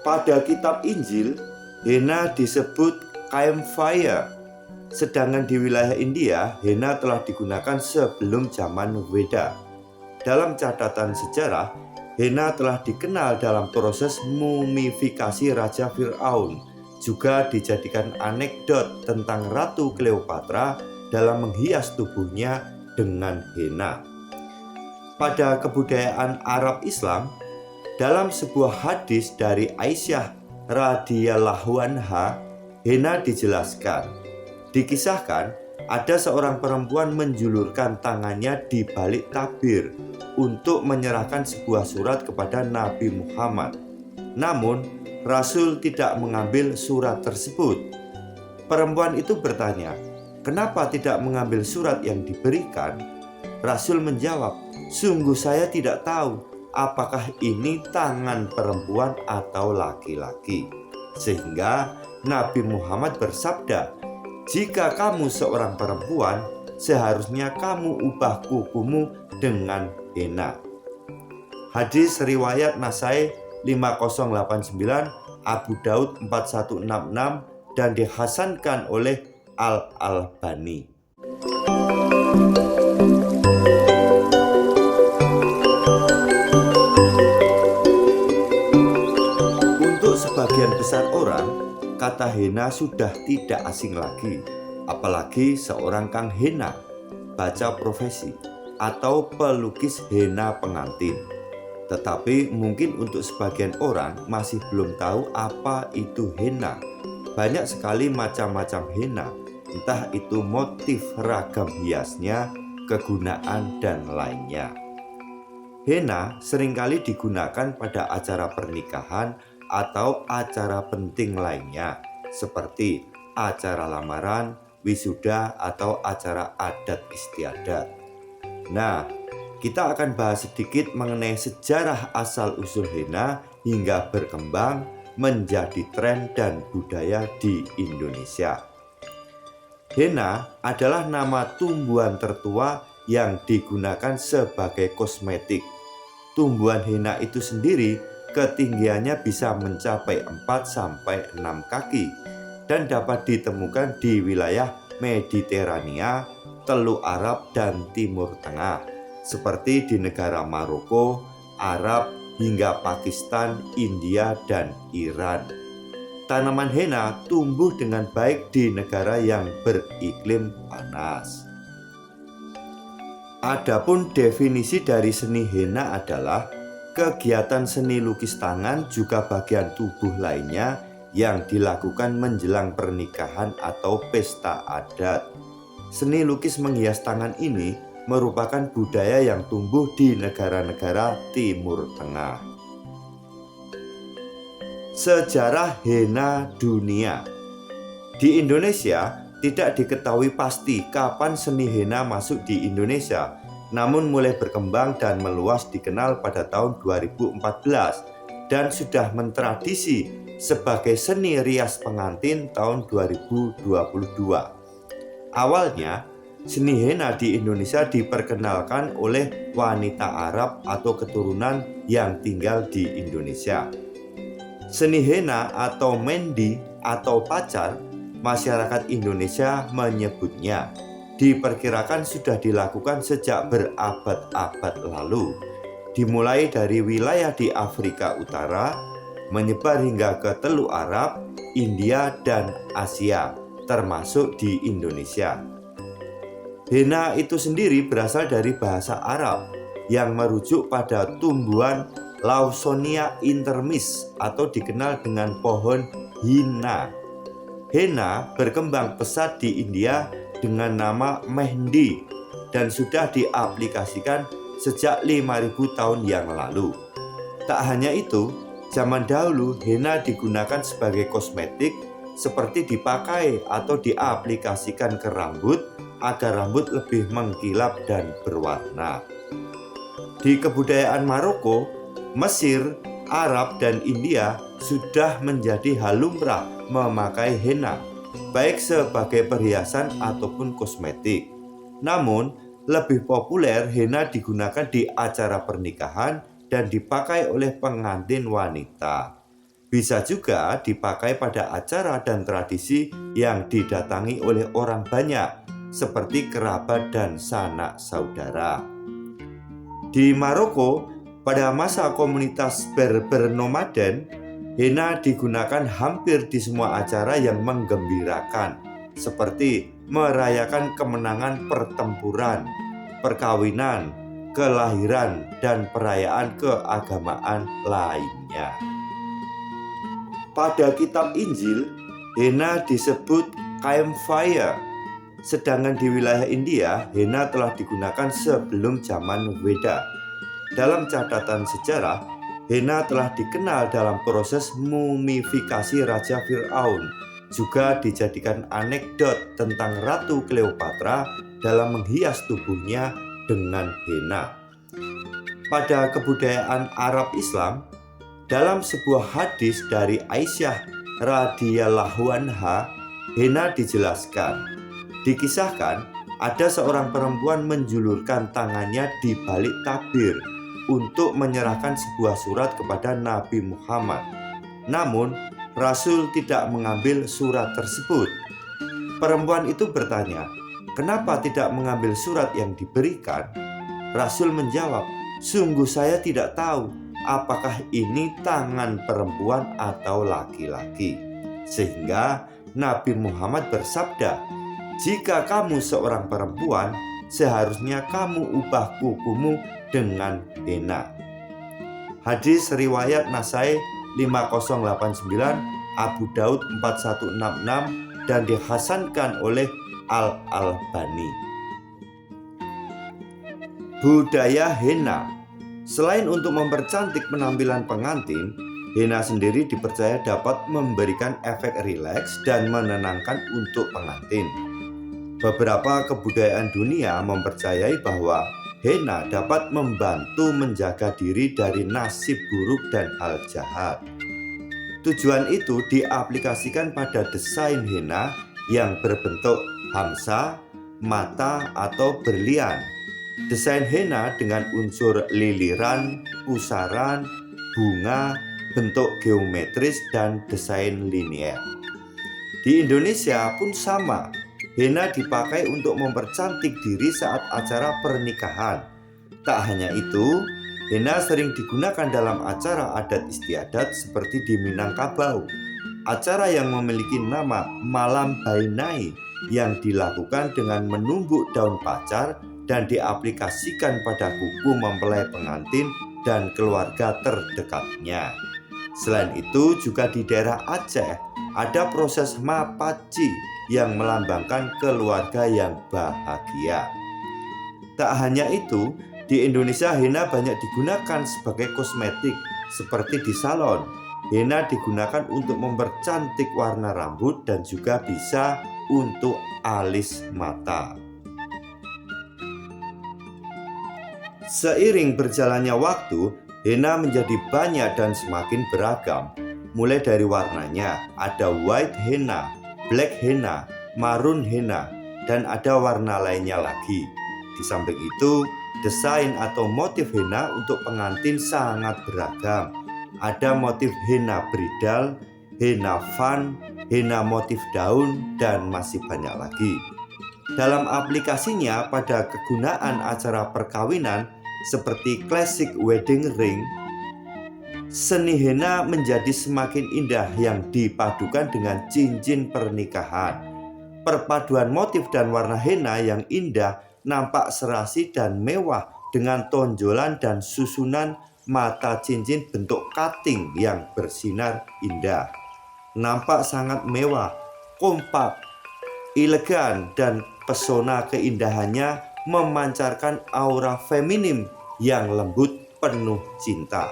Pada kitab Injil, henna disebut campfire. Sedangkan di wilayah India, henna telah digunakan sebelum zaman Weda. Dalam catatan sejarah, henna telah dikenal dalam proses mumifikasi Raja Fir'aun. Juga dijadikan anekdot tentang Ratu Cleopatra dalam menghias tubuhnya dengan henna. Pada kebudayaan Arab Islam, dalam sebuah hadis dari Aisyah radhiyallahu anha, henna dijelaskan. Dikisahkan, ada seorang perempuan menjulurkan tangannya di balik tabir untuk menyerahkan sebuah surat kepada Nabi Muhammad. Namun, Rasul tidak mengambil surat tersebut. Perempuan itu bertanya, "Kenapa tidak mengambil surat yang diberikan?" Rasul menjawab, "Sungguh saya tidak tahu apakah ini tangan perempuan atau laki-laki." Sehingga Nabi Muhammad bersabda, "Jika kamu seorang perempuan, seharusnya kamu ubah kukumu dengan henna." Hadis riwayat Nasai 5089, Abu Daud 4166, dan dihasankan oleh Al-Albani. Untuk sebagian besar orang, kata henna sudah tidak asing lagi, apalagi seorang kang henna, baca profesi, atau pelukis henna pengantin. Tetapi mungkin untuk sebagian orang masih belum tahu apa itu henna. Banyak sekali macam-macam henna, entah itu motif ragam hiasnya, kegunaan, dan lainnya. Henna seringkali digunakan pada acara pernikahan atau acara penting lainnya, seperti acara lamaran, wisuda, atau acara adat istiadat. Nah, kita akan bahas sedikit mengenai sejarah asal-usul henna hingga berkembang menjadi tren dan budaya di Indonesia. Henna adalah nama tumbuhan tertua yang digunakan sebagai kosmetik. Tumbuhan henna itu sendiri ketinggiannya bisa mencapai 4-6 kaki dan dapat ditemukan di wilayah Mediterania, Teluk Arab, dan Timur Tengah, seperti di negara Maroko, Arab, hingga Pakistan, India, dan Iran. Tanaman henna tumbuh dengan baik di negara yang beriklim panas. Adapun definisi dari seni henna adalah kegiatan seni lukis tangan juga bagian tubuh lainnya yang dilakukan menjelang pernikahan atau pesta adat. Seni lukis menghias tangan ini merupakan budaya yang tumbuh di negara-negara Timur Tengah. Sejarah henna dunia. Di Indonesia tidak diketahui pasti kapan seni henna masuk di Indonesia, namun mulai berkembang dan meluas dikenal pada tahun 2014 dan sudah mentradisi sebagai seni rias pengantin tahun 2022. Awalnya, seni henna di Indonesia diperkenalkan oleh wanita Arab atau keturunan yang tinggal di Indonesia. Seni henna atau mendi atau pacar, masyarakat Indonesia menyebutnya, diperkirakan sudah dilakukan sejak berabad-abad lalu, dimulai dari wilayah di Afrika Utara, menyebar hingga ke Teluk Arab, India, dan Asia, termasuk di Indonesia. Henna itu sendiri berasal dari bahasa Arab yang merujuk pada tumbuhan Lawsonia intermis atau dikenal dengan pohon hina. Henna berkembang pesat di India dengan nama mehndi dan sudah diaplikasikan sejak 5.000 tahun yang lalu. Tak hanya itu, zaman dahulu henna digunakan sebagai kosmetik seperti dipakai atau diaplikasikan ke rambut agar rambut lebih mengkilap dan berwarna. Di kebudayaan Maroko, Mesir, Arab, dan India sudah menjadi hal lumrah memakai henna, baik sebagai perhiasan ataupun kosmetik. Namun, lebih populer henna digunakan di acara pernikahan dan dipakai oleh pengantin wanita. Bisa juga dipakai pada acara dan tradisi yang didatangi oleh orang banyak, seperti kerabat dan sanak saudara. Di Maroko, pada masa komunitas Berber nomaden, henna digunakan hampir di semua acara yang menggembirakan, seperti merayakan kemenangan pertempuran, perkawinan, kelahiran, dan perayaan keagamaan lainnya. Pada kitab Injil, henna disebut campfire, sedangkan di wilayah India, henna telah digunakan sebelum zaman Weda. Dalam catatan sejarah, henna telah dikenal dalam proses mumifikasi Raja Fir'aun, juga dijadikan anekdot tentang Ratu Cleopatra dalam menghias tubuhnya dengan henna. Pada kebudayaan Arab Islam, dalam sebuah hadis dari Aisyah radhiyallahu anha, henna dijelaskan. Dikisahkan, ada seorang perempuan menjulurkan tangannya di balik tabir untuk menyerahkan sebuah surat kepada Nabi Muhammad. Namun, Rasul tidak mengambil surat tersebut. Perempuan itu bertanya, "Kenapa tidak mengambil surat yang diberikan?" Rasul menjawab, "Sungguh saya tidak tahu apakah ini tangan perempuan atau laki-laki." Sehingga Nabi Muhammad bersabda, "Jika kamu seorang perempuan, seharusnya kamu ubah kukumu dengan henna." Hadis riwayat Nasai 5089, Abu Daud 4166, dan dihasankan oleh Al-Albani. Budaya henna. Selain untuk mempercantik penampilan pengantin, henna sendiri dipercaya dapat memberikan efek rileks dan menenangkan untuk pengantin. Beberapa kebudayaan dunia mempercayai bahwa henna dapat membantu menjaga diri dari nasib buruk dan hal jahat. Tujuan itu diaplikasikan pada desain henna yang berbentuk hamsa, mata, atau berlian. Desain henna dengan unsur liliran, pusaran, bunga, bentuk geometris, dan desain linier. Di Indonesia pun sama. Henna dipakai untuk mempercantik diri saat acara pernikahan. Tak hanya itu, henna sering digunakan dalam acara adat istiadat seperti di Minangkabau, acara yang memiliki nama Malam Bainai yang dilakukan dengan menumbuk daun pacar dan diaplikasikan pada kuku mempelai pengantin dan keluarga terdekatnya. Selain itu, juga di daerah Aceh ada proses mapaci yang melambangkan keluarga yang bahagia. Tak hanya itu, di Indonesia henna banyak digunakan sebagai kosmetik seperti di salon. Henna digunakan untuk mempercantik warna rambut dan juga bisa untuk alis mata. Seiring berjalannya waktu, henna menjadi banyak dan semakin beragam. Mulai dari warnanya, ada white henna, black henna, maroon henna, dan ada warna lainnya lagi. Di samping itu, desain atau motif henna untuk pengantin sangat beragam. Ada motif henna bridal, henna fan, henna motif daun, dan masih banyak lagi. Dalam aplikasinya pada kegunaan acara perkawinan seperti classic wedding ring, seni henna menjadi semakin indah yang dipadukan dengan cincin pernikahan. Perpaduan motif dan warna henna yang indah nampak serasi dan mewah dengan tonjolan dan susunan mata cincin bentuk cutting yang bersinar indah. Nampak sangat mewah, kompak, elegan, dan pesona keindahannya memancarkan aura feminim yang lembut penuh cinta.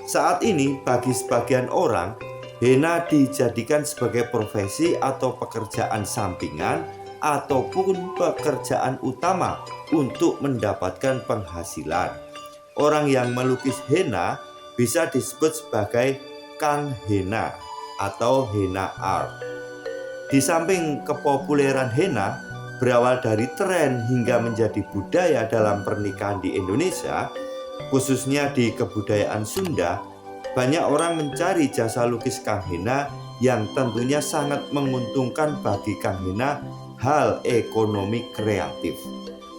Saat ini bagi sebagian orang, henna dijadikan sebagai profesi atau pekerjaan sampingan ataupun pekerjaan utama untuk mendapatkan penghasilan. Orang yang melukis henna bisa disebut sebagai kang henna atau henna art. Di samping kepopuleran henna berawal dari tren hingga menjadi budaya dalam pernikahan di Indonesia, khususnya di kebudayaan Sunda, Banyak orang mencari jasa lukis Kang Hena yang tentunya sangat menguntungkan bagi Kang Hena hal ekonomi kreatif.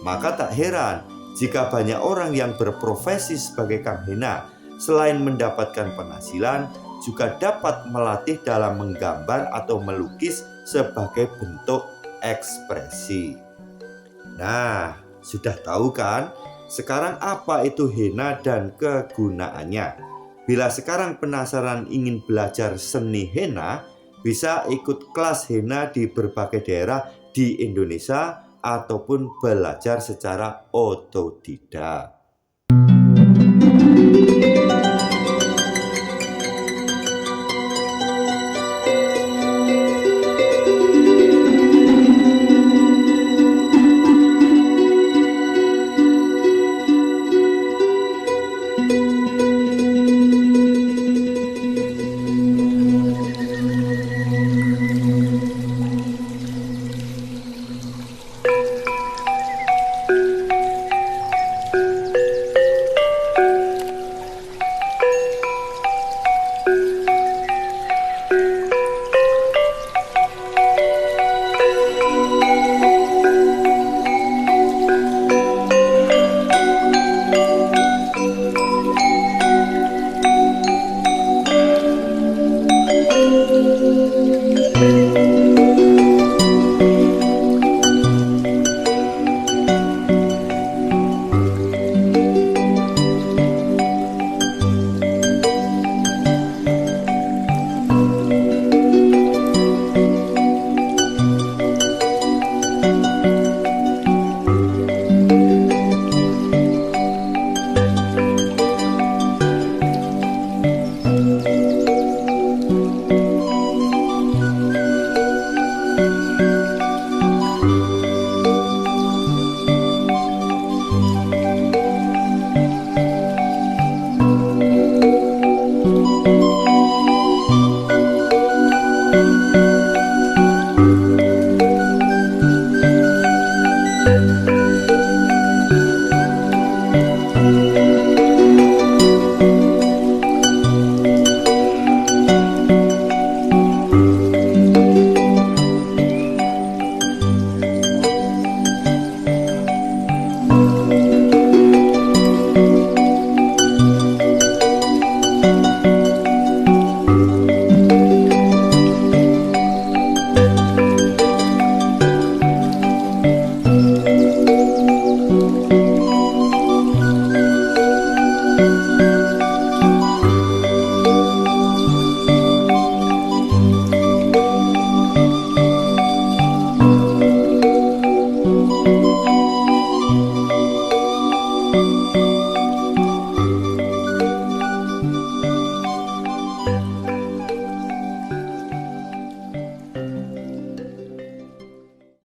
Maka tak heran jika banyak orang yang berprofesi sebagai Kang Hena selain mendapatkan penghasilan juga dapat melatih dalam menggambar atau melukis sebagai bentuk ekspresi. Nah, sudah tahu kan sekarang apa itu henna dan kegunaannya? Bila sekarang penasaran ingin belajar seni henna, bisa ikut kelas henna di berbagai daerah di Indonesia ataupun belajar secara otodidak.